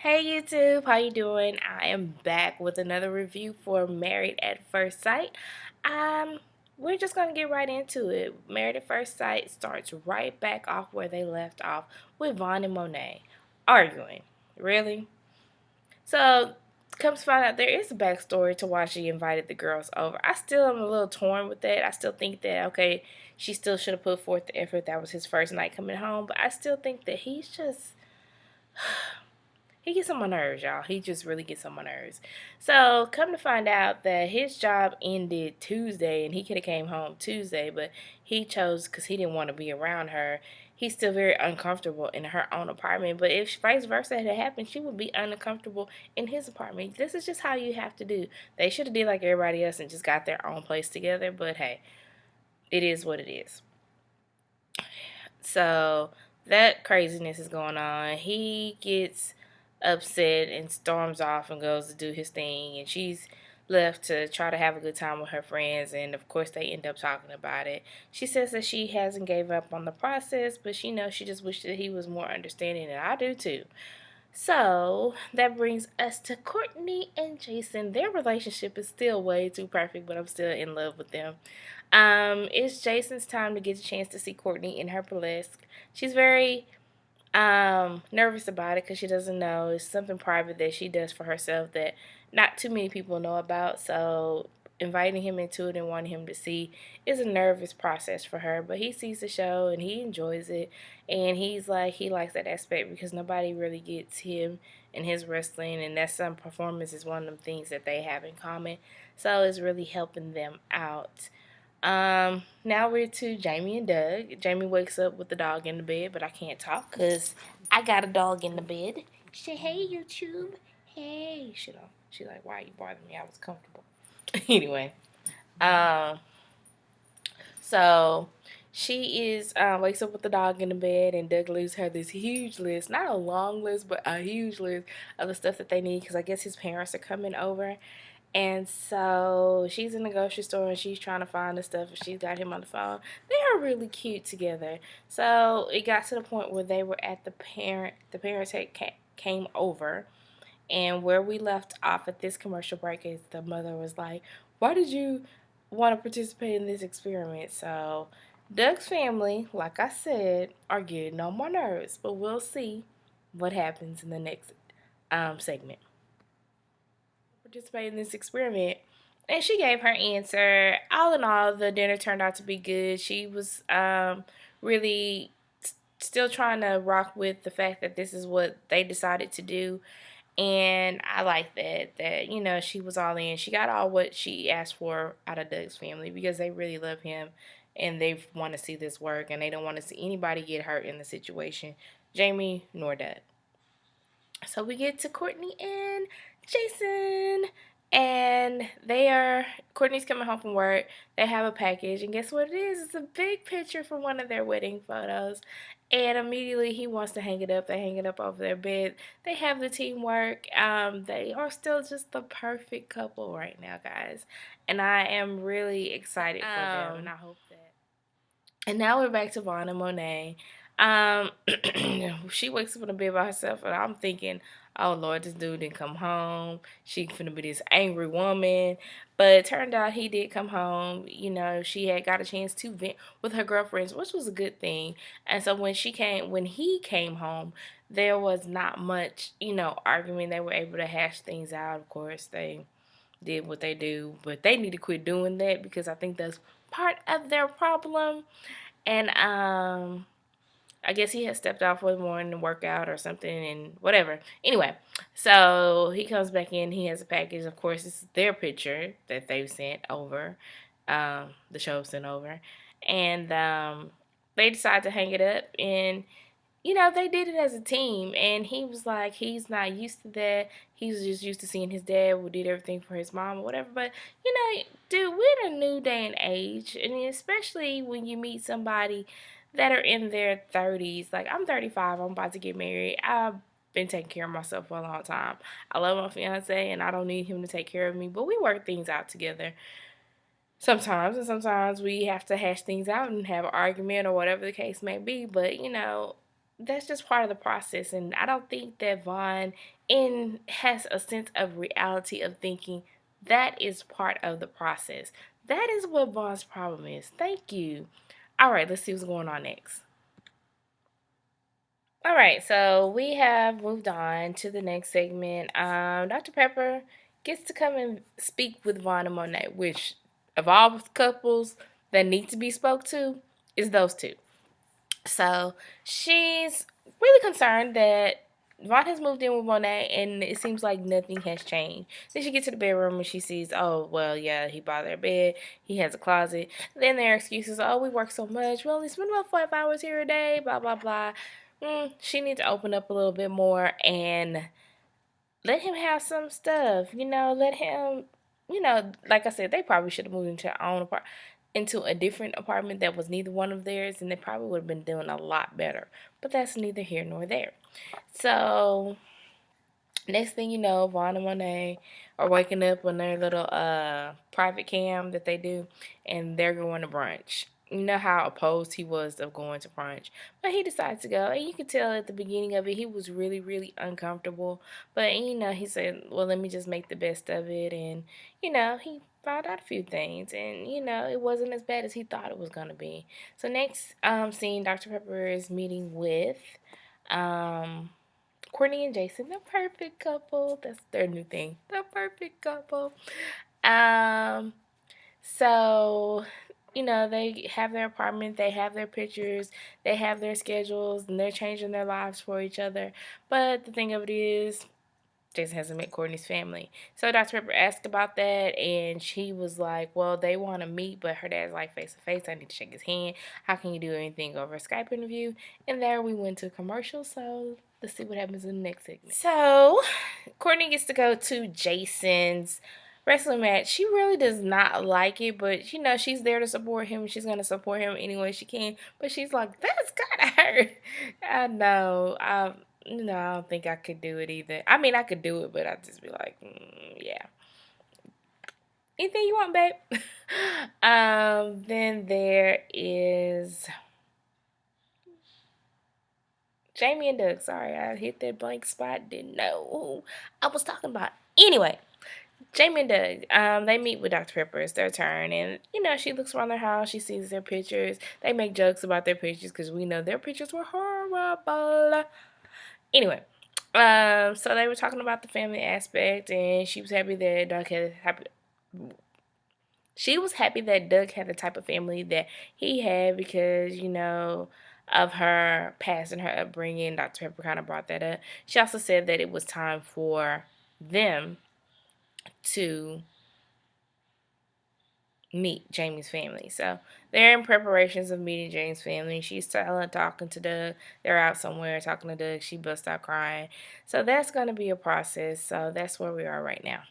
Hey YouTube, how you doing? I am back with another review for Married at First Sight. Um, we're just gonna get right into it. Married at First Sight starts right back off where they left off with Vaughn and Monet arguing. Really? So comes to find out there is a backstory to why she invited the girls over. I still am a little torn with that. I still think that okay, she still should have put forth the effort. That was his first night coming home, but I still think that he's just he gets on my nerves, y'all. He just really gets on my nerves. So, come to find out that his job ended Tuesday and he could have came home Tuesday, but he chose because he didn't want to be around her. He's still very uncomfortable in her own apartment, but if vice versa had happened, she would be uncomfortable in his apartment. This is just how you have to do. They should have did like everybody else and just got their own place together, but hey, it is what it is. So that craziness is going on. He gets upset and storms off and goes to do his thing, and she's left to try to have a good time with her friends, and of course they end up talking about it. She says that she hasn't gave up on the process, but she knows she just wished that he was more understanding, and I do too. So that brings us to Courtney and Jason. Their relationship is still way too perfect, but I'm still in love with them. It's Jason's time to get a chance to see Courtney in her burlesque. She's very nervous about it because she doesn't know. It's something private that she does for herself that not too many people know about. So inviting him into it and wanting him to see is a nervous process for her. But he sees the show and he enjoys it, and he's like he likes that aspect because nobody really gets him and his wrestling, and that's some performance is one of them things that they have in common. So it's really helping them out. Now we're to Jamie and Doug. Jamie wakes up with the dog in the bed, but I can't talk because I got a dog in the bed. Say, hey, YouTube. Hey. She like, why are you bothering me? I was comfortable. Anyway, um, so she is wakes up with the dog in the bed, and Doug leaves her this huge list, not a long list, but a huge list of the stuff that they need because I guess his parents are coming over. And so she's in the grocery store and she's trying to find the stuff and she's got him on the phone. They are really cute together. So it got to the point where they were at the parents had came over, and where we left off at this commercial break is the mother was like, why did you want to participate in this experiment? So Doug's family, like I said, are getting on my nerves, but we'll see what happens in the next segment. Participate in this experiment. And she gave her answer. All in all, the dinner turned out to be good. She was really still trying to rock with the fact that this is what they decided to do. And I like that she was all in. She got all what she asked for out of Doug's family because they really love him and they want to see this work and they don't want to see anybody get hurt in the situation, Jamie nor Doug. So we get to Courtney and Jason, and Courtney's coming home from work. They have a package, and guess what it is? It's a big picture from one of their wedding photos. And immediately he wants to hang it up. They hang it up over their bed. They have the teamwork. They are still just the perfect couple right now, guys. And I am really excited for them, and I hope that. And now we're back to Vaughn and Monet. Um, she wakes up in the bed by herself, and I'm thinking, oh Lord, this dude didn't come home. She finna be this angry woman. But it turned out he did come home. She had got a chance to vent with her girlfriends, which was a good thing. And so when he came home, there was not much, argument. They were able to hash things out. Of course, they did what they do, but they need to quit doing that because I think that's part of their problem. And I guess he had stepped off for the morning workout or something and whatever. Anyway, so he comes back in. He has a package. Of course, it's their picture that they've sent over, the show sent over. And they decide to hang it up. And, they did it as a team. And he was like, he's not used to that. He was just used to seeing his dad who did everything for his mom or whatever. But, dude, we're in a new day and age. And especially when you meet somebody that are in their 30s. Like, I'm 35. I'm about to get married. I've been taking care of myself for a long time. I love my fiance, and I don't need him to take care of me. But we work things out together sometimes. And sometimes we have to hash things out and have an argument or whatever the case may be. But, that's just part of the process. And I don't think that Vaughn in has a sense of reality of thinking that is part of the process. That is what Vaughn's problem is. Thank you. All right, let's see what's going on next. All right, so we have moved on to the next segment. Dr. Pepper gets to come and speak with Vaughn and Monet, which of all couples that need to be spoke to is those two. So she's really concerned that Vaughn has moved in with Monet and it seems like nothing has changed. Then she gets to the bedroom and she sees, oh, well, yeah, he bought their bed, he has a closet. Then their excuses, oh, we work so much, we only spend about 5 hours here a day, blah, blah, blah. She needs to open up a little bit more and let him have some stuff. Let him, like I said, they probably should have moved into their own apartment, into a different apartment that was neither one of theirs, and they probably would have been doing a lot better. But that's neither here nor there. So next thing you know, Vaughn and Monet are waking up on their little private cam that they do, and they're going to brunch. You know how opposed he was of going to brunch, but he decides to go, and you can tell at the beginning of it he was really, really uncomfortable. But he said, "Well, let me just make the best of it," and he found out a few things, and it wasn't as bad as he thought it was gonna be. So next scene, Dr. Pepper is meeting with um Courtney and Jason, the perfect couple. That's their new thing. The perfect couple. Um, so, they have their apartment, they have their pictures, they have their schedules, and they're changing their lives for each other. But the thing of it is, Jason hasn't met Courtney's family. So Dr. Pepper asked about that, and she was like, well, they want to meet, but her dad's like face to face. I need to shake his hand. How can you do anything over a Skype interview? And there we went to commercial, so let's see what happens in the next segment. So Courtney gets to go to Jason's wrestling match. She really does not like it, but she's there to support him. She's gonna support him any way she can. But she's like, that's gotta hurt. I know. I don't think I could do it either. I mean, I could do it, but I'd just be like, yeah. Anything you want, babe? Then there is Jamie and Doug. Sorry, I hit that blank spot. Didn't know who I was talking about. Anyway, Jamie and Doug, they meet with Dr. Pepper. It's their turn, and she looks around their house. She sees their pictures. They make jokes about their pictures because we know their pictures were horrible. Anyway, so they were talking about the family aspect, and she was happy that Doug had happy. She was happy that Doug had the type of family that he had because of her past and her upbringing. Dr. Pepper kind of brought that up. She also said that it was time for them to meet Jamie's family. So they're in preparations of meeting Jamie's family. She's talking to Doug. They're out somewhere talking to Doug. She busts out crying. So that's going to be a process. So that's where we are right now.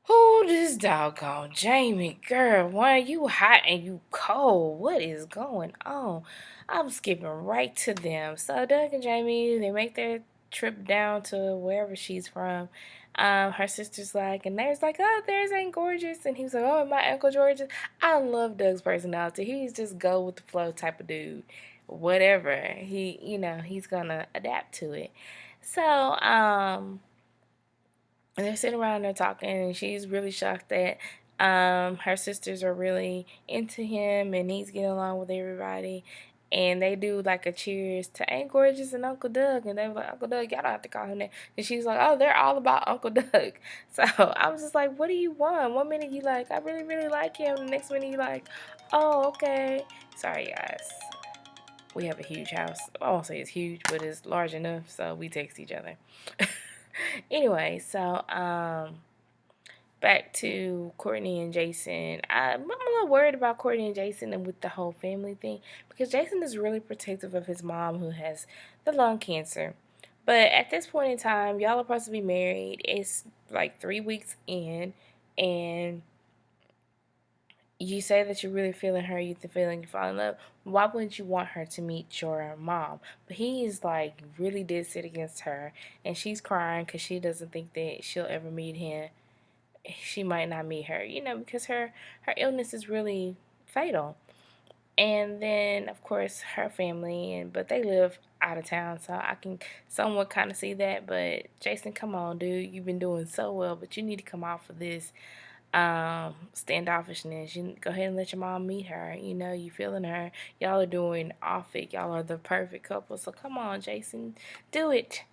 Oh, this doggone Jamie, girl, why are you hot and you cold? What is going on? I'm skipping right to them. So Doug and Jamie, they make their trip down to wherever she's from. Her sister's like, and there's like, oh, there's Aunt Gorgeous, and he was like, oh, my Uncle George's. I love Doug's personality. He's just go with the flow type of dude. Whatever he's gonna adapt to it. So, and they're sitting around there talking, and she's really shocked that her sisters are really into him, and he's getting along with everybody. And they do like a cheers to Aunt Gorgeous and Uncle Doug, and they were like, Uncle Doug, y'all don't have to call him that. And she's like, oh, they're all about Uncle Doug. So I was just like, what do you want? One minute you like, I really, really like him. The next minute you like, oh, okay. Sorry, guys. We have a huge house. I won't say it's huge, but it's large enough, so we text each other. Anyway, so back to Courtney and Jason. I'm a little worried about Courtney and Jason and with the whole family thing because Jason is really protective of his mom who has the lung cancer. But at this point in time, y'all are supposed to be married. It's like 3 weeks in, and you say that you're really feeling her, you feeling you fall in love. Why wouldn't you want her to meet your mom? But he is like really dead set against her, and she's crying because she doesn't think that she'll ever meet him. She might not meet her, because her illness is really fatal. And then, of course, her family, and but they live out of town, so I can somewhat kind of see that. But Jason, come on, dude, you've been doing so well, but you need to come off of this standoffishness. You go ahead and let your mom meet her. You know, you feeling her. Y'all are doing off it. Y'all are the perfect couple. So come on, Jason, do it.